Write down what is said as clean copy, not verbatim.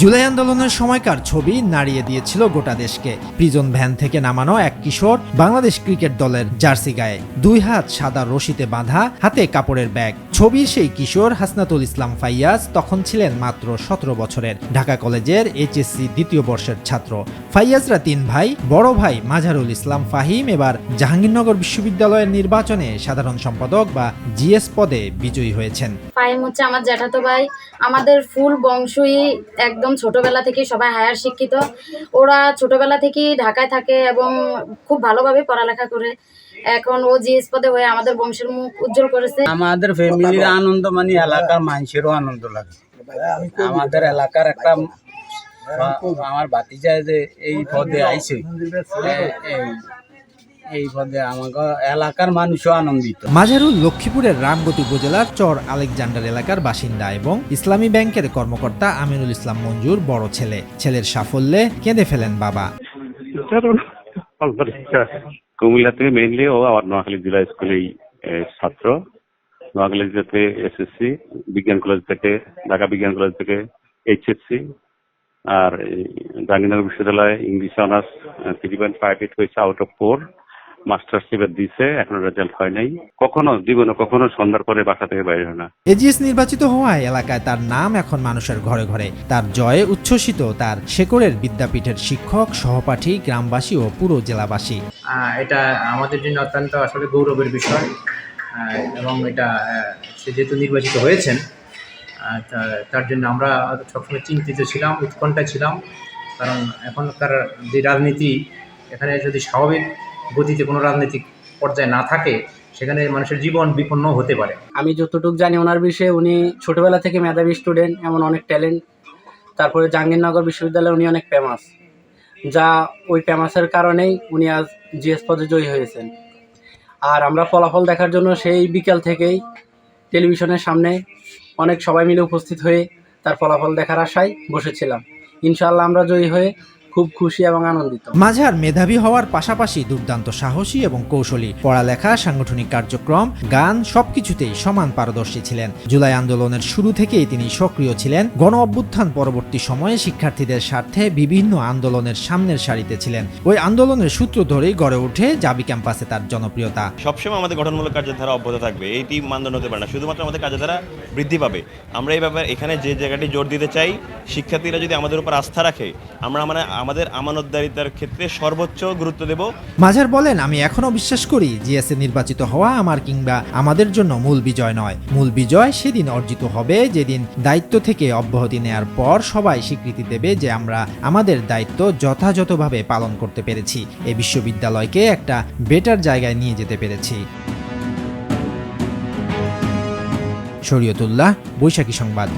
জুলাই আন্দোলনের সময়কার ছবি নাড়িয়ে দিয়েছিল গোটা দেশকে। প্রিজন ভ্যান থেকে নামানো এক কিশোর বাংলাদেশ ক্রিকেট দলের জার্সি গায়ে, 2 হাত সাদা রশিতে বাঁধা, হাতে কাপড়ের ব্যাগ। ছবির সেই কিশোর হাসনাতুল ইসলাম ফাইয়াজ তখন ছিলেন মাত্র 17 বছরের, ঢাকা কলেজের এইচএসসি দ্বিতীয় বর্ষের ছাত্র। ফাইয়াজরা 3 ভাই, বড় ভাই মাঝারুল ইসলাম ফাহিম এবার জাহাঙ্গীরনগর বিশ্ববিদ্যালয়ের নির্বাচনে সাধারণ সম্পাদক বা জিএস পদে বিজয়ী হয়েছেন। ফাহিম হচ্ছে আমার জ্যাঠাতো ভাই। আমাদের ফুল বংশই একদম ছোটবেলা থেকে সবাই হায়ার শিক্ষিত। ওরা ছোটবেলা থেকেই ঢাকায় থাকে এবং খুব ভালোভাবে পড়ালেখা করে এখন ও জিএস পদে হয়ে আমাদের বংশের মুখ উজ্জ্বল করেছে। আমাদের ফ্যামিলির আনন্দ মানে এলাকার মানুষেরও আনন্দ লাগে। আমাদের এলাকার একটা আমার ভাতিজা যে এই পদে আইছে, এই পদে আমাকে এলাকার মানুষও আনন্দিত। মাঝারুল লক্ষ্মীপুরের রামগতি উপজেলার চর আলেকজান্ডার এলাকার বাসিন্দা এবং ইসলামী ব্যাংকের কর্মকর্তা আমিনুল ইসলাম মঞ্জুর বড় ছেলে। ছেলের সাফল্যে কেঁদে ফেলেন বাবা। কুমিল্লা থেকে মেইনলি ও আমার নোয়াখালী জেলা স্কুলেই ছাত্র। নোয়াখালী জেলাতে এসএসসি, বিজ্ঞান কলেজ থেকে, ঢাকা বিজ্ঞান কলেজ থেকে এইচএসসি, আর জাহাঙ্গীরনগর বিশ্ববিদ্যালয়ে ইংলিশ অনার্স 3.58 হয়েছে আউট অফ 4। মাস্টার্স এবার দিছে, এখনো রেজাল্ট হয় নাই। জীবনে কখনো সন্ধ্যার পরে বাসা থেকে বাইরে হয় না। এজিএস নির্বাচিত হওয়ায় এলাকায় তার নাম এখন মানুষের ঘরে ঘরে। তার জয়ে উচ্ছ্বসিত তার শেকড়ের বিদ্যাপীঠের শিক্ষক, সহপাঠী, গ্রামবাসী ও পুরো জেলাবাসী। এটা আমাদের জন্য অত্যন্ত আসলে গৌরবের বিষয় এবং এটা সে যেহেতু নির্বাচিত হয়েছেন তার জন্য আমরা সবসময় চিন্তিত ছিলাম, উৎকণ্ঠা ছিলাম। কারণ এখনকার যে রাজনীতি, এখানে যদি স্বাভাবিক গতিতে কোনো রাজনৈতিক পর্যায়ে না থাকে সেখানে মানুষের জীবন বিপন্ন হতে পারে। আমি যতটুকু জানি ওনার বিষয়ে, উনি ছোটবেলা থেকে মেধাবী স্টুডেন্ট, এমন অনেক ট্যালেন্ট। তারপরে জাহাঙ্গীরনগর বিশ্ববিদ্যালয়ে উনি অনেক ফেমাস, যা ওই ফেমাসের কারণেই উনি আজ জিএস পদে জয়ী হয়েছেন। আর আমরা ফলাফল দেখার জন্য সেই বিকেল থেকেই টেলিভিশনের সামনে অনেক সবাই মিলে উপস্থিত হয়ে তার ফলাফল দেখার আশায় বসেছিলাম। ইনশাআল্লাহ আমরা জয়ী হয়ে খুব খুশি এবং আনন্দিত। মাঝার মেধাবী হওয়ার পাশাপাশি দুর্দান্ত সাহসী এবং কৌশলী। পড়ালেখা, সাংগঠনিক কার্যক্রম, গান সবকিছুতেই সমান পারদর্শী ছিলেন। জুলাই আন্দোলনের শুরু থেকেই তিনি সক্রিয় ছিলেন। গণ অভ্যুত্থান পরবর্তী সময়ে শিক্ষার্থীদের স্বার্থে বিভিন্ন আন্দোলনের সামনের সারিতে ছিলেন। ওই আন্দোলনের সূত্র ধরেই গড়ে ওঠে জাবি ক্যাম্পাসে তার জনপ্রিয়তা। সবসময় আমাদের গঠনমূলক কার্যধারা অব্যাহত থাকবে, এইটি মানদণ্ড হতে পারে না। শুধুমাত্র আমাদের কার্যধারা বৃদ্ধি পাবে। আমরা এই ব্যাপারে এখানে যে জায়গাটি জোর দিতে চাই, শিক্ষার্থীরা যদি আমাদের উপর আস্থা রাখে, আমরা আমাদের আমানতদারিতার ক্ষেত্রে সর্বোচ্চ গুরুত্ব দেব। মাঝার বলেন, আমি এখনো বিশ্বাস করি জিএসএ নির্বাচিত হওয়া আমার কিংবা আমাদের জন্য মূল বিজয় নয়। মূল বিজয় সেদিন অর্জিত হবে যেদিন দায়িত্ব থেকে অব্যাহতি নেয়ার পর সবাই স্বীকৃতি দেবে যে আমরা আমাদের দায়িত্ব যথাযথভাবে পালন করতে পেরেছি, এই বিশ্ববিদ্যালয়কে একটা বেটার জায়গায় নিয়ে যেতে পেরেছি। শরীয়তুল্লাহ, বৈশাখী সংবাদ।